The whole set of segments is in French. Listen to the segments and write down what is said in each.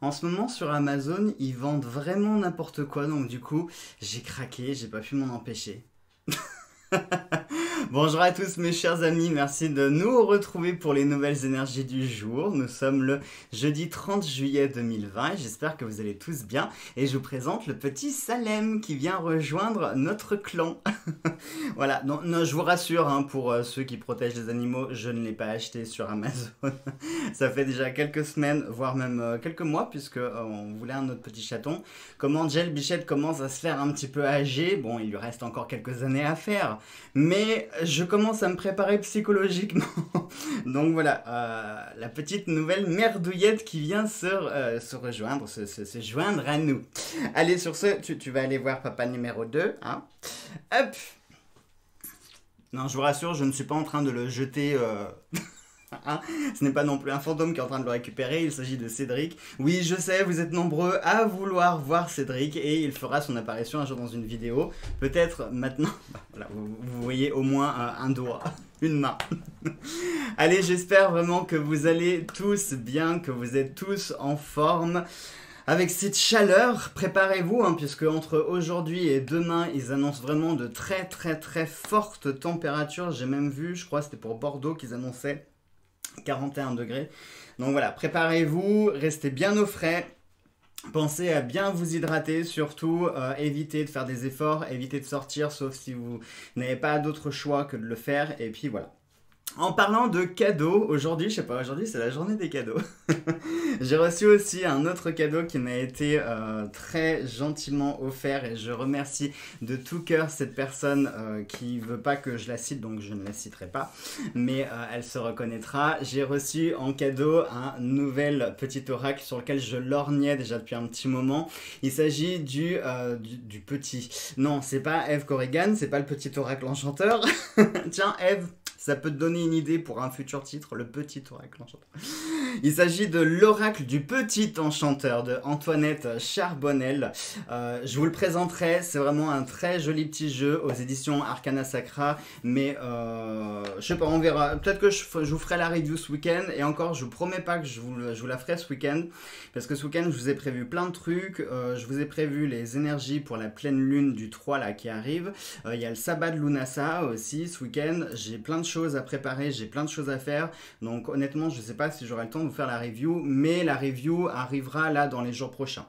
En ce moment sur Amazon, ils vendent vraiment n'importe quoi, donc du coup, j'ai craqué, j'ai pas pu m'en empêcher. Bonjour à tous mes chers amis, merci de nous retrouver pour les nouvelles énergies du jour. Nous sommes le jeudi 30 juillet 2020 et j'espère que vous allez tous bien. Et je vous présente le petit Salem qui vient rejoindre notre clan. Voilà, non, non, je vous rassure, hein, pour ceux qui protègent les animaux, je ne l'ai pas acheté sur Amazon. Ça fait déjà quelques semaines, voire même quelques mois, puisque on voulait un autre petit chaton. Comme Angel Bichette commence à se faire un petit peu âgé, bon, il lui reste encore quelques années à faire, mais je commence à me préparer psychologiquement. Donc voilà, la petite nouvelle merdouillette qui vient se rejoindre, se joindre à nous. Allez, sur ce, tu vas aller voir papa numéro 2, hein. Hop. Non, je vous rassure, je ne suis pas en train de le jeter. Hein, ce n'est pas non plus un fantôme qui est en train de le récupérer, il s'agit de Cédric. Oui, je sais, vous êtes nombreux à vouloir voir Cédric et il fera son apparition un jour dans une vidéo. Peut-être maintenant, voilà, vous voyez au moins un doigt, une main. Allez, j'espère vraiment que vous allez tous bien, que vous êtes tous en forme. Avec cette chaleur, préparez-vous, hein, puisque entre aujourd'hui et demain, ils annoncent vraiment de très fortes températures. J'ai même vu, je crois que c'était pour Bordeaux qu'ils annonçaient 41 degrés. Donc voilà, préparez-vous, restez bien au frais. Pensez à bien vous hydrater, surtout évitez de faire des efforts, évitez de sortir, sauf si vous n'avez pas d'autre choix que de le faire. Et puis voilà. En parlant de cadeaux, aujourd'hui, je sais pas, aujourd'hui c'est la journée des cadeaux. J'ai reçu aussi un autre cadeau qui m'a été très gentiment offert et je remercie de tout cœur cette personne qui veut pas que je la cite, donc je ne la citerai pas, mais elle se reconnaîtra. J'ai reçu en cadeau un nouvel petit oracle sur lequel je lorgnais déjà depuis un petit moment. Il s'agit du petit... Non, c'est pas Eve Corrigan, c'est pas le petit oracle enchanteur. Tiens, Eve... Ça peut te donner une idée pour un futur titre, le petit oracle enchanteur. Il s'agit de l'oracle du petit enchanteur de Antoinette Charbonnel. Je vous le présenterai, c'est vraiment un très joli petit jeu aux éditions Arcana Sacra. Mais je sais pas, on verra. Peut-être que je vous ferai la review ce week-end. Et encore, je vous promets pas que je vous la ferai ce week-end. Parce que ce week-end, je vous ai prévu plein de trucs. Je vous ai prévu les énergies pour la pleine lune du 3 là, qui arrive. Il y a le sabbat de Lunasa aussi ce week-end. J'ai plein de choses à préparer, j'ai plein de choses à faire. Donc honnêtement, je sais pas si j'aurai le temps de vous faire la review, mais la review arrivera là dans les jours prochains.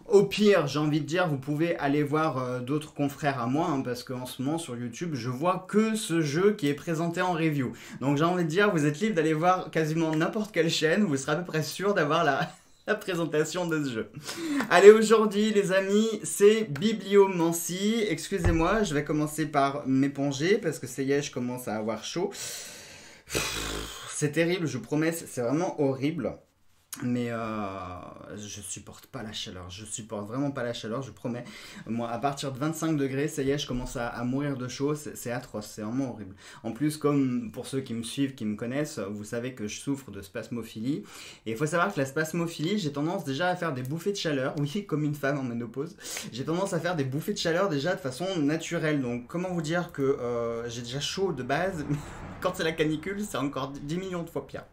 Au pire, j'ai envie de dire, vous pouvez aller voir d'autres confrères à moi, hein, parce qu'en ce moment sur YouTube, je vois que ce jeu qui est présenté en review. Donc j'ai envie de dire, vous êtes libre d'aller voir quasiment n'importe quelle chaîne, vous serez à peu près sûr d'avoir la présentation de ce jeu. Allez, aujourd'hui les amis, c'est bibliomancie. Excusez-moi, je vais commencer par m'éponger parce que ça y est, je commence à avoir chaud. C'est terrible, je vous promets, c'est vraiment horrible. Mais je supporte pas la chaleur, je supporte vraiment pas la chaleur, je vous promets. Moi, à partir de 25 degrés, ça y est, je commence à mourir de chaud, c'est atroce, c'est vraiment horrible. En plus, comme pour ceux qui me suivent, qui me connaissent, vous savez que je souffre de spasmophilie. Et il faut savoir que la spasmophilie, j'ai tendance déjà à faire des bouffées de chaleur, oui, comme une femme en ménopause. J'ai tendance à faire des bouffées de chaleur déjà de façon naturelle. Donc, comment vous dire que j'ai déjà chaud de base, quand c'est la canicule, c'est encore 10 millions de fois pire.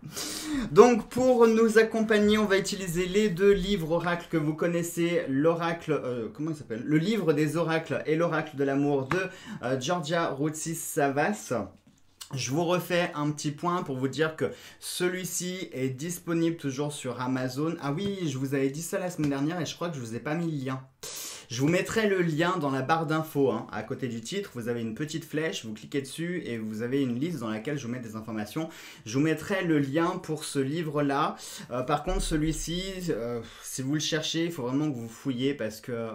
Donc, pour nous accompagner, on va utiliser les deux livres oracles que vous connaissez, l'oracle, comment il s'appelle ? Le livre des oracles et l'oracle de l'amour de Georgia Routsis Savas. Je vous refais un petit point pour vous dire que celui-ci est disponible toujours sur Amazon. Ah oui, je vous avais dit ça la semaine dernière et je crois que je vous ai pas mis le lien. Je vous mettrai le lien dans la barre d'infos, hein. À côté du titre, vous avez une petite flèche, vous cliquez dessus et vous avez une liste dans laquelle je vous mets des informations. Je vous mettrai le lien pour ce livre-là. Par contre, celui-ci, si vous le cherchez, il faut vraiment que vous fouillez parce que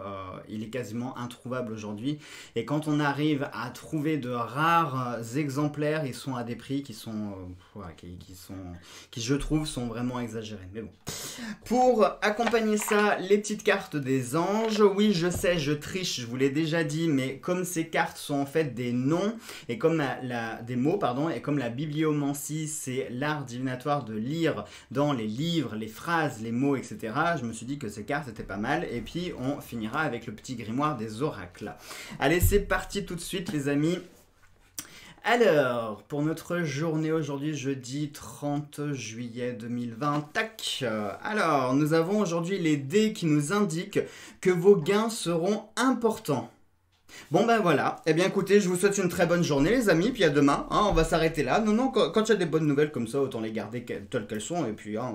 il est quasiment introuvable aujourd'hui. Et quand on arrive à trouver de rares exemplaires, ils sont à des prix qui sont, qui je trouve sont vraiment exagérés. Mais bon. Pour accompagner ça, les petites cartes des anges. Oui, je sais, je triche, je vous l'ai déjà dit, mais comme ces cartes sont en fait des noms, et comme des mots, pardon, et comme la bibliomancie, c'est l'art divinatoire de lire dans les livres, les phrases, les mots, etc., je me suis dit que ces cartes étaient pas mal, et puis on finira avec le petit grimoire des oracles. Allez, c'est parti tout de suite, les amis. Alors, pour notre journée aujourd'hui, jeudi 30 juillet 2020, tac. Alors, nous avons aujourd'hui les dés qui nous indiquent que vos gains seront importants. Bon ben voilà, eh bien écoutez, je vous souhaite une très bonne journée les amis, puis à demain, hein, on va s'arrêter là. Non, quand il y a des bonnes nouvelles comme ça, autant les garder telles qu'elles sont, et puis... Hein,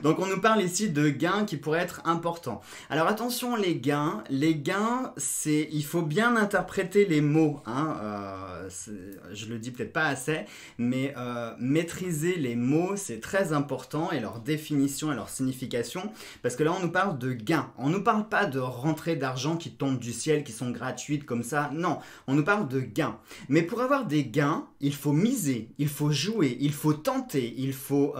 donc on nous parle ici de gains qui pourraient être importants. Alors attention les gains, c'est, il faut bien interpréter les mots, hein, je le dis peut-être pas assez, mais maîtriser les mots c'est très important et leur définition et leur signification, parce que là on nous parle de gains, on nous parle pas de rentrées d'argent qui tombent du ciel, qui sont gratuites comme ça, non, on nous parle de gains. Mais pour avoir des gains, il faut miser, il faut jouer, il faut tenter, il faut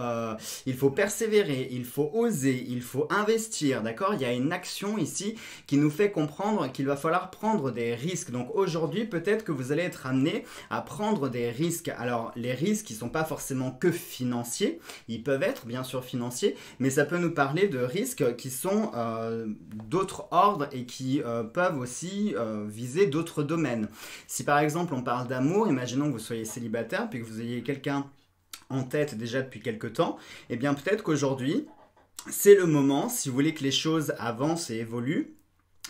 persévérer, il faut oser, il faut investir, d'accord? Il y a une action ici qui nous fait comprendre qu'il va falloir prendre des risques. Donc aujourd'hui, peut-être que vous allez être amené à prendre des risques. Alors les risques, ils ne sont pas forcément que financiers, ils peuvent être bien sûr financiers, mais ça peut nous parler de risques qui sont d'autres ordres et qui peuvent aussi viser d'autres domaines. Si par exemple on parle d'amour, imaginons que vous soyez célibataire puis que vous ayez quelqu'un en tête déjà depuis quelques temps, et bien peut-être qu'aujourd'hui, c'est le moment, si vous voulez que les choses avancent et évoluent.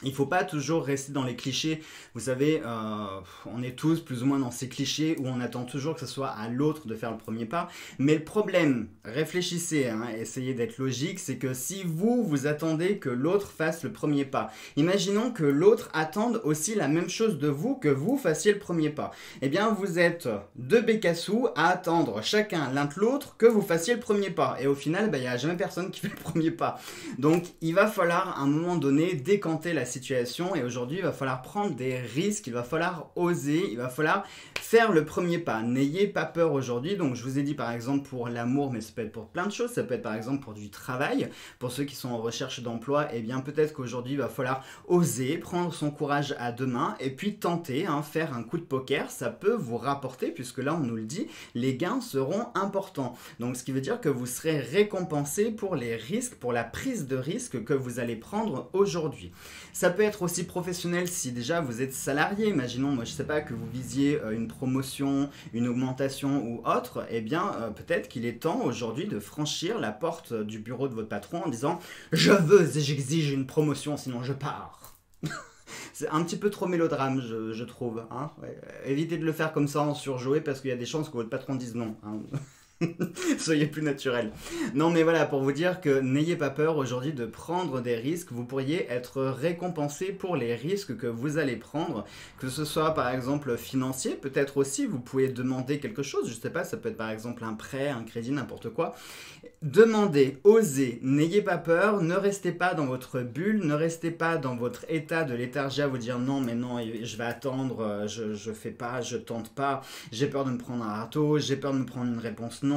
Il ne faut pas toujours rester dans les clichés. Vous savez, on est tous plus ou moins dans ces clichés où on attend toujours que ce soit à l'autre de faire le premier pas. Mais le problème, réfléchissez, hein, essayez d'être logique, c'est que si vous attendez que l'autre fasse le premier pas, imaginons que l'autre attende aussi la même chose de vous, que vous fassiez le premier pas. Eh bien, vous êtes deux bécassous à attendre chacun l'un de l'autre que vous fassiez le premier pas. Et au final, il n'y a jamais personne qui fait le premier pas. Donc, il va falloir à un moment donné décanter la situation et aujourd'hui il va falloir prendre des risques, il va falloir oser, il va falloir faire le premier pas. N'ayez pas peur aujourd'hui. Donc je vous ai dit par exemple pour l'amour, mais ça peut être pour plein de choses, ça peut être par exemple pour du travail, pour ceux qui sont en recherche d'emploi, et bien peut-être qu'aujourd'hui il va falloir oser, prendre son courage à deux mains et puis tenter, hein, faire un coup de poker, ça peut vous rapporter puisque là on nous le dit, les gains seront importants. Donc ce qui veut dire que vous serez récompensé pour les risques, pour la prise de risque que vous allez prendre aujourd'hui. Ça peut être aussi professionnel si déjà vous êtes salarié. Imaginons, moi je sais pas, que vous visiez une promotion, une augmentation ou autre. Eh bien, peut-être qu'il est temps aujourd'hui de franchir la porte du bureau de votre patron en disant « Je veux et j'exige une promotion, sinon je pars ». C'est un petit peu trop mélodrame, je trouve. Hein, ouais. Évitez de le faire comme ça en surjoué parce qu'il y a des chances que votre patron dise non. Hein. Soyez plus naturel. Non mais voilà, pour vous dire que n'ayez pas peur aujourd'hui de prendre des risques. Vous pourriez être récompensé pour les risques que vous allez prendre, que ce soit par exemple financier, peut-être aussi vous pouvez demander quelque chose, je sais pas, ça peut être par exemple un prêt, un crédit, n'importe quoi. Demandez, osez, n'ayez pas peur, ne restez pas dans votre bulle, ne restez pas dans votre état de léthargie à vous dire non mais non, je vais attendre, je fais pas, je tente pas, j'ai peur de me prendre un râteau, j'ai peur de me prendre une réponse non.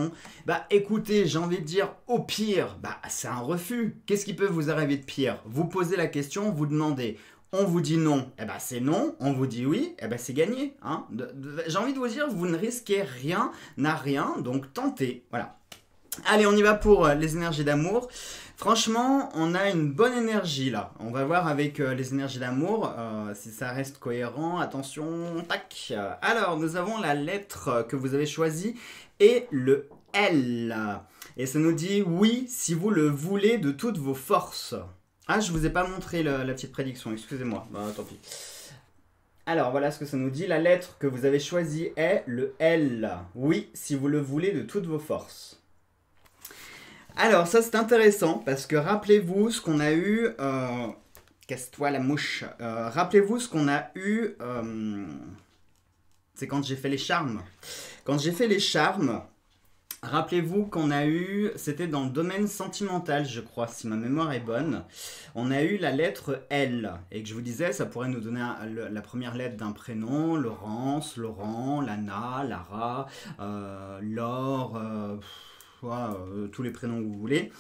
Bah écoutez, j'ai envie de dire au pire, bah c'est un refus. Qu'est-ce qui peut vous arriver de pire? Vous posez la question, vous demandez. On vous dit non, eh ben c'est non. On vous dit oui, eh ben c'est gagné. Hein. J'ai envie de vous dire, vous ne risquez rien, n'a rien, donc tentez. Voilà. Allez, on y va pour les énergies d'amour. Franchement, on a une bonne énergie là. On va voir avec les énergies d'amour si ça reste cohérent. Attention, tac. Alors, nous avons la lettre que vous avez choisie et le L. Et ça nous dit oui si vous le voulez de toutes vos forces. Ah, je vous ai pas montré la petite prédiction, excusez-moi. Bah, tant pis. Alors, voilà ce que ça nous dit. La lettre que vous avez choisie est le L. Oui si vous le voulez de toutes vos forces. Alors, ça c'est intéressant parce que rappelez-vous ce qu'on a eu... Casse-toi la mouche. Rappelez-vous ce qu'on a eu... c'est quand j'ai fait les charmes. Quand j'ai fait les charmes, rappelez-vous qu'on a eu... C'était dans le domaine sentimental, je crois, si ma mémoire est bonne. On a eu la lettre L. Et que je vous disais, ça pourrait nous donner la première lettre d'un prénom. Laurence, Laurent, Lana, Lara, Laure... tous les prénoms que vous voulez.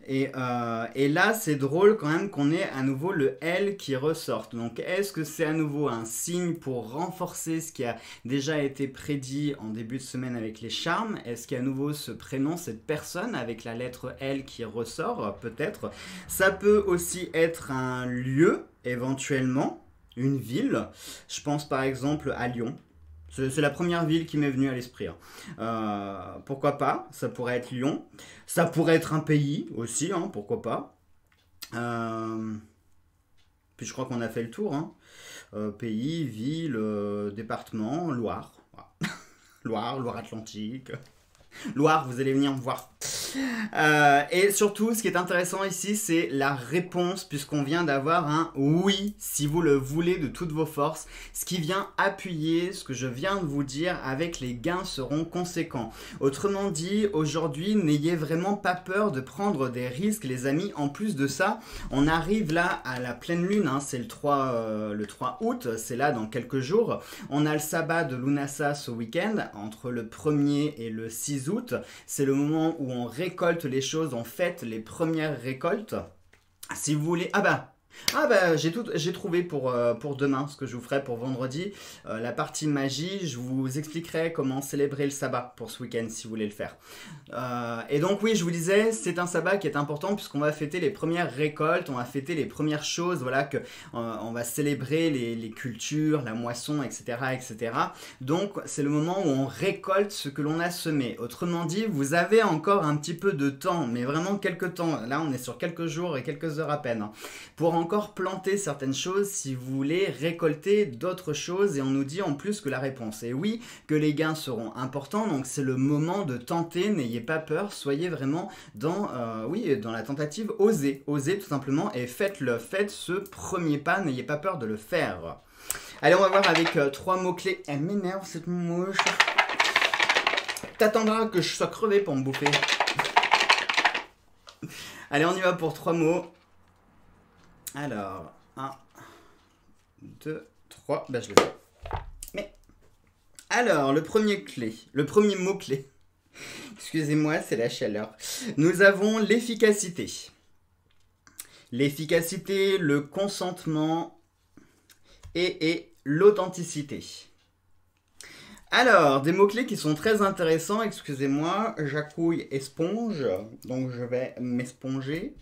Et là, c'est drôle quand même qu'on ait à nouveau le L qui ressorte. Donc, est-ce que c'est à nouveau un signe pour renforcer ce qui a déjà été prédit en début de semaine avec les charmes? Est-ce qu'il y a à nouveau ce prénom, cette personne avec la lettre L qui ressort? Peut-être. Ça peut aussi être un lieu, éventuellement, une ville. Je pense par exemple à Lyon. C'est la première ville qui m'est venue à l'esprit, hein. Pourquoi pas? Ça pourrait être Lyon. Ça pourrait être un pays aussi, hein, pourquoi pas. Euh, Puis je crois qu'on a fait le tour, hein. Pays, ville, département, Loire. Voilà. Loire, Loire-Atlantique. Loire, vous allez venir me voir. Et surtout, ce qui est intéressant ici, c'est la réponse, puisqu'on vient d'avoir un oui, si vous le voulez, de toutes vos forces, ce qui vient appuyer ce que je viens de vous dire avec les gains seront conséquents. Autrement dit, aujourd'hui, n'ayez vraiment pas peur de prendre des risques, les amis. En plus de ça, on arrive là à la pleine lune, hein, c'est le 3 août, c'est là dans quelques jours. On a le sabbat de Lunasa ce week-end, entre le 1er et le 6 août. C'est le moment où on récolte les choses, on fête les premières récoltes. Si vous voulez... j'ai trouvé pour demain, ce que je vous ferai pour vendredi. La partie magie, je vous expliquerai comment célébrer le sabbat pour ce week-end si vous voulez le faire. Et donc oui, je vous disais, c'est un sabbat qui est important puisqu'on va fêter les premières récoltes, on va fêter les premières choses, voilà, on va célébrer les cultures, la moisson, etc., etc. Donc c'est le moment où on récolte ce que l'on a semé. Autrement dit, vous avez encore un petit peu de temps, mais vraiment quelques temps. Là, on est sur quelques jours et quelques heures à peine, hein, pour encore planter certaines choses si vous voulez récolter d'autres choses, et on nous dit en plus que la réponse est oui, que les gains seront importants, donc c'est le moment de tenter, n'ayez pas peur, soyez vraiment dans la tentative, osez tout simplement, et faites-le, faites ce premier pas, n'ayez pas peur de le faire. Allez, on va voir avec 3 mots-clés. Elle m'énerve cette mouche. T'attendras que je sois crevé pour me bouffer. Allez, on y va pour 3 mots. Alors, 1, 2, 3, je le fais. Mais, alors, le premier mot-clé, excusez-moi, c'est la chaleur. Nous avons l'efficacité. L'efficacité, le consentement et l'authenticité. Alors, des mots-clés qui sont très intéressants, excusez-moi, jacouille esponge, donc je vais m'esponger.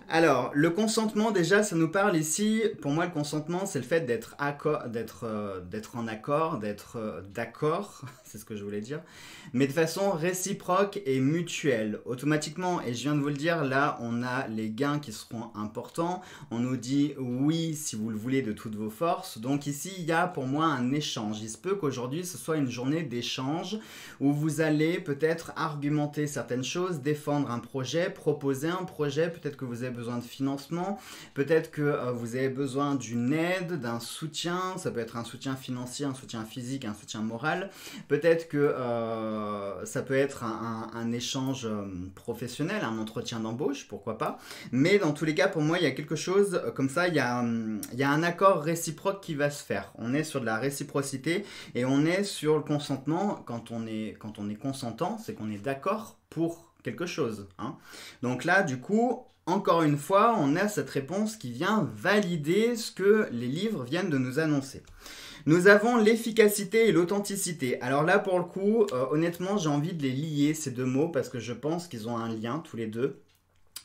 Alors, le consentement, déjà, ça nous parle ici, pour moi, le consentement, c'est le fait d'être en accord, d'être d'accord, c'est ce que je voulais dire, mais de façon réciproque et mutuelle, automatiquement, et je viens de vous le dire, là, on a les gains qui seront importants, on nous dit oui, si vous le voulez, de toutes vos forces, donc ici, il y a pour moi un échange, il se peut qu'aujourd'hui, ce soit une journée d'échange où vous allez peut-être argumenter certaines choses, défendre un projet, proposer un projet, peut-être que vous avez besoin de financement, peut-être que vous avez besoin d'une aide, d'un soutien, ça peut être un soutien financier, un soutien physique, un soutien moral, peut-être que ça peut être un échange professionnel, un entretien d'embauche, pourquoi pas, mais dans tous les cas, pour moi, il y a quelque chose comme ça, il y a un accord réciproque qui va se faire, on est sur de la réciprocité et on est sur le consentement. Quand on est consentant, c'est qu'on est d'accord pour quelque chose, hein. Donc là, du coup, encore une fois, on a cette réponse qui vient valider ce que les livres viennent de nous annoncer. Nous avons l'efficacité et l'authenticité. Alors là, pour le coup, honnêtement, j'ai envie de les lier, ces deux mots, parce que je pense qu'ils ont un lien, tous les deux.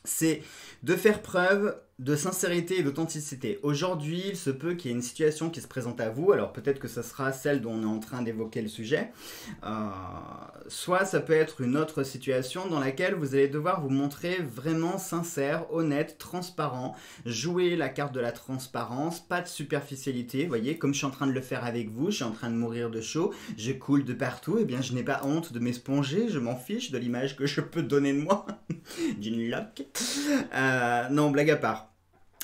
C'est de faire preuve de sincérité et d'authenticité. Aujourd'hui, il se peut qu'il y ait une situation qui se présente à vous, alors peut-être que ce sera celle dont on est en train d'évoquer le sujet, soit ça peut être une autre situation dans laquelle vous allez devoir vous montrer vraiment sincère, honnête, transparent, jouer la carte de la transparence, pas de superficialité, vous voyez, comme je suis en train de le faire avec vous, je suis en train de mourir de chaud, je coule de partout, et bien je n'ai pas honte de m'esponger, je m'en fiche de l'image que je peux donner de moi, d'une loque. Non, blague à part.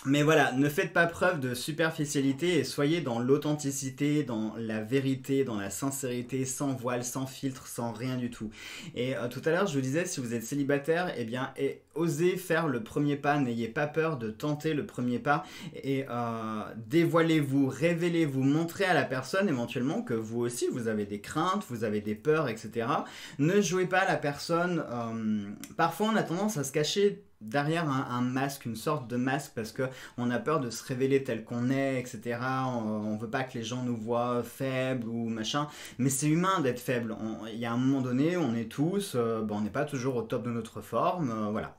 Mais voilà, ne faites pas preuve de superficialité et soyez dans l'authenticité, dans la vérité, dans la sincérité, sans voile, sans filtre, sans rien du tout. Et tout à l'heure, je vous disais, si vous êtes célibataire, eh bien, osez faire le premier pas, n'ayez pas peur de tenter le premier pas et dévoilez-vous, révélez-vous, montrez à la personne éventuellement que vous aussi, vous avez des craintes, vous avez des peurs, etc. Ne jouez pas à la personne. Parfois, on a tendance à se cacher derrière un masque, une sorte de masque, parce qu'on a peur de se révéler tel qu'on est, etc. On veut pas que les gens nous voient faibles ou machin, mais c'est humain d'être faible. Il y a un moment donné, on est tous, on n'est pas toujours au top de notre forme, voilà.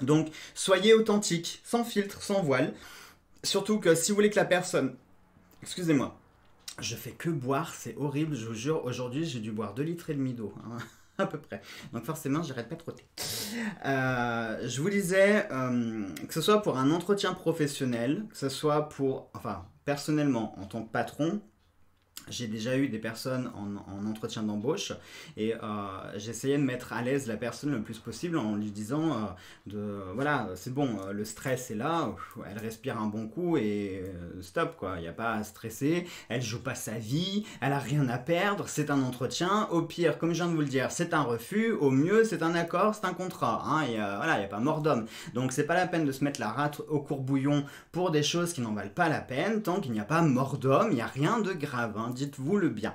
Donc, soyez authentique, sans filtre, sans voile. Surtout que si vous voulez que la personne, excusez-moi, Je fais que boire, c'est horrible, je vous jure. Aujourd'hui, j'ai dû boire 2,5 litres d'eau, hein, à peu près. Donc forcément, j'arrête pas de trotter. Je vous disais, que ce soit pour un entretien professionnel, que ce soit pour, enfin, personnellement, en tant que patron, j'ai déjà eu des personnes en entretien d'embauche et j'essayais de mettre à l'aise la personne le plus possible en lui disant voilà, c'est bon, le stress est là, elle respire un bon coup et stop quoi, il n'y a pas à stresser, elle joue pas sa vie, elle a rien à perdre, c'est un entretien, au pire, comme je viens de vous le dire, c'est un refus, au mieux c'est un accord, c'est un contrat, hein, et voilà, il n'y a pas mort d'homme. Donc c'est pas la peine de se mettre la rate au courbouillon pour des choses qui n'en valent pas la peine, tant qu'il n'y a pas mort d'homme, il n'y a rien de grave, hein, dites-vous le bien.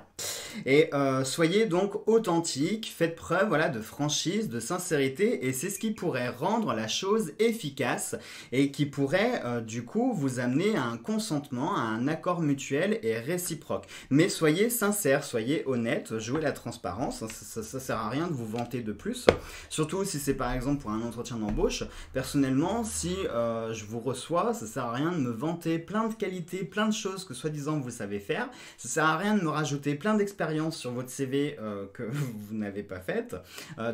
Et soyez donc authentique, faites preuve voilà, de franchise, de sincérité, et c'est ce qui pourrait rendre la chose efficace et qui pourrait du coup vous amener à un consentement, à un accord mutuel et réciproque. Mais soyez sincère, soyez honnête, jouez la transparence, ça sert à rien de vous vanter de plus, surtout si c'est par exemple pour un entretien d'embauche. Personnellement, si je vous reçois, ça sert à rien de me vanter plein de qualités, plein de choses que soi-disant vous savez faire, ça sert à rien de me rajouter plein d'expériences sur votre CV que vous n'avez pas faites.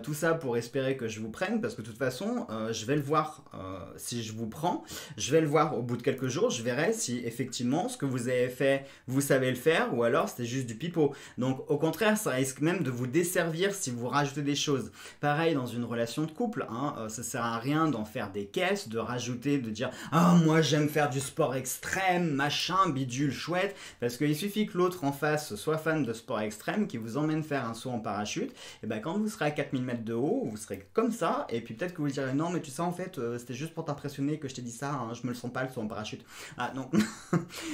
Tout ça pour espérer que je vous prenne, parce que de toute façon, je vais le voir si je vous prends. Je vais le voir au bout de quelques jours. Je verrai si effectivement ce que vous avez fait, vous savez le faire, ou alors c'était juste du pipeau. Donc au contraire, ça risque même de vous desservir si vous rajoutez des choses. Pareil dans une relation de couple, hein, ça sert à rien d'en faire des caisses, de rajouter, de dire « Ah, moi j'aime faire du sport extrême, machin, bidule, chouette », parce qu'il suffit que l'autre en face soit fan de sport extrême, qui vous emmène faire un saut en parachute, et ben quand vous serez à 4000 mètres de haut, vous serez comme ça, et puis peut-être que vous direz non mais tu sais en fait c'était juste pour t'impressionner que je t'ai dit ça, hein, je me le sens pas le saut en parachute. Ah non,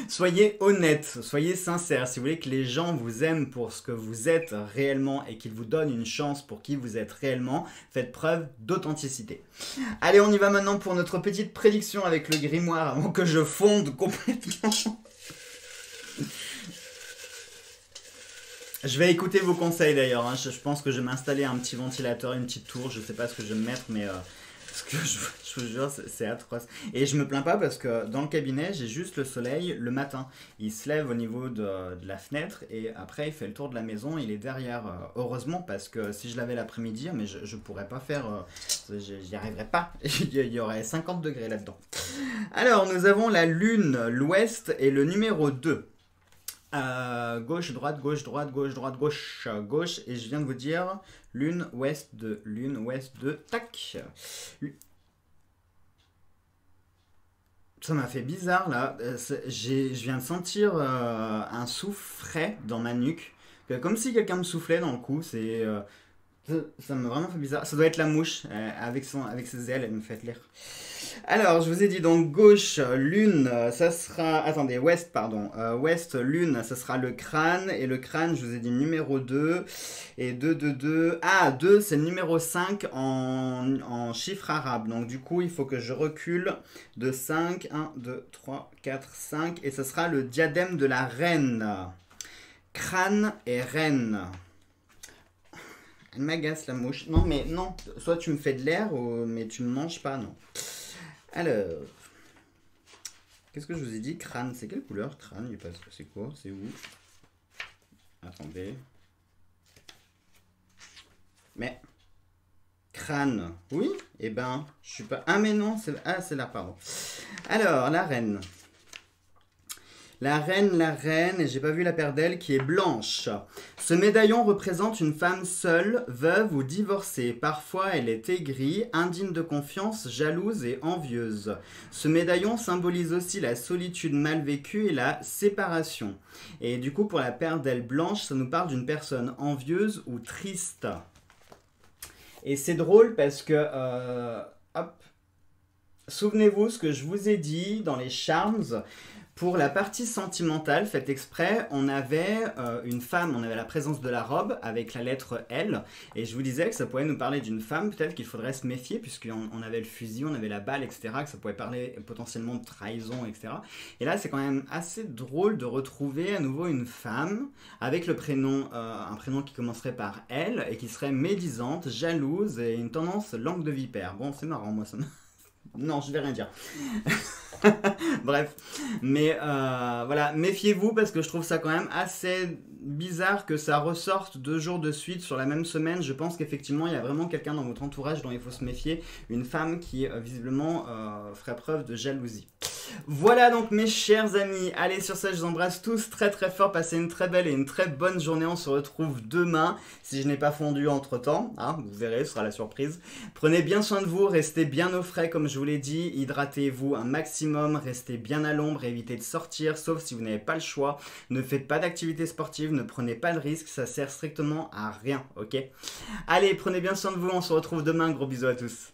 soyez honnête, soyez sincère, si vous voulez que les gens vous aiment pour ce que vous êtes réellement et qu'ils vous donnent une chance pour qui vous êtes réellement, faites preuve d'authenticité. Allez, on y va maintenant pour notre petite prédiction avec le grimoire avant que je fonde complètement. Je vais écouter vos conseils d'ailleurs, hein. Je pense que je vais m'installer un petit ventilateur, une petite tour, je sais pas ce que je vais me mettre, mais ce que je vous jure, c'est atroce. Et je me plains pas parce que dans le cabinet, j'ai juste le soleil le matin. Il se lève au niveau de la fenêtre et après il fait le tour de la maison, il est derrière. Heureusement parce que si je l'avais l'après-midi, mais je pourrais pas faire, j'y arriverais pas. Il y aurait 50 degrés là-dedans. Alors nous avons la lune, l'ouest et le numéro 2. Gauche, droite, gauche, droite, gauche, droite, gauche, gauche, et je viens de vous dire lune, ouest, 2, tac. Ça m'a fait bizarre là, je viens de sentir un souffle frais dans ma nuque, comme si quelqu'un me soufflait dans le cou, ça m'a vraiment fait bizarre. Ça doit être la mouche, avec ses ailes, elle me fait rire. Alors, je vous ai dit donc gauche, lune, ça sera... Attendez, ouest, pardon. Ouest, lune, ça sera le crâne. Et le crâne, je vous ai dit numéro 2. Et 2. Ah, 2, c'est le numéro 5 en chiffre arabe. Donc, du coup, il faut que je recule de 5. 1, 2, 3, 4, 5. Et ça sera le diadème de la reine. Crâne et reine. Elle m'agace la mouche. Non, mais non. Soit tu me fais de l'air, mais tu me manges pas, non. Alors, qu'est-ce que je vous ai dit? Crâne, c'est quelle couleur? Crâne, c'est quoi? C'est où? Attendez. Mais, crâne, oui? Eh ben, je suis pas... Ah mais non, c'est là, pardon. Alors, la reine. La reine, et j'ai pas vu la paire d'ailes, qui est blanche. Ce médaillon représente une femme seule, veuve ou divorcée. Parfois, elle est aigrie, indigne de confiance, jalouse et envieuse. Ce médaillon symbolise aussi la solitude mal vécue et la séparation. Et du coup, pour la paire d'ailes blanches, ça nous parle d'une personne envieuse ou triste. Et c'est drôle parce que... hop. Souvenez-vous ce que je vous ai dit dans les charms. Pour la partie sentimentale, faites exprès, on avait une femme, on avait la présence de la robe avec la lettre L, et je vous disais que ça pouvait nous parler d'une femme, peut-être qu'il faudrait se méfier, puisqu'on avait le fusil, on avait la balle, etc., que ça pouvait parler potentiellement de trahison, etc. Et là, c'est quand même assez drôle de retrouver à nouveau une femme avec le prénom, un prénom qui commencerait par L, et qui serait médisante, jalouse, et une tendance langue de vipère. Bon, c'est marrant, moi, ça me... Non, je vais rien dire. Bref, mais voilà, méfiez-vous parce que je trouve ça quand même assez bizarre que ça ressorte 2 jours de suite sur la même semaine. Je pense qu'effectivement, il y a vraiment quelqu'un dans votre entourage dont il faut se méfier, une femme qui visiblement ferait preuve de jalousie. Voilà donc mes chers amis, allez sur ça je vous embrasse tous très très fort, passez une très belle et une très bonne journée, on se retrouve demain, si je n'ai pas fondu entre temps, hein, vous verrez, ce sera la surprise. Prenez bien soin de vous, restez bien au frais comme je vous l'ai dit, hydratez-vous un maximum, restez bien à l'ombre, évitez de sortir, sauf si vous n'avez pas le choix, ne faites pas d'activité sportive, ne prenez pas de risques, ça sert strictement à rien, ok? Allez, prenez bien soin de vous, on se retrouve demain, gros bisous à tous.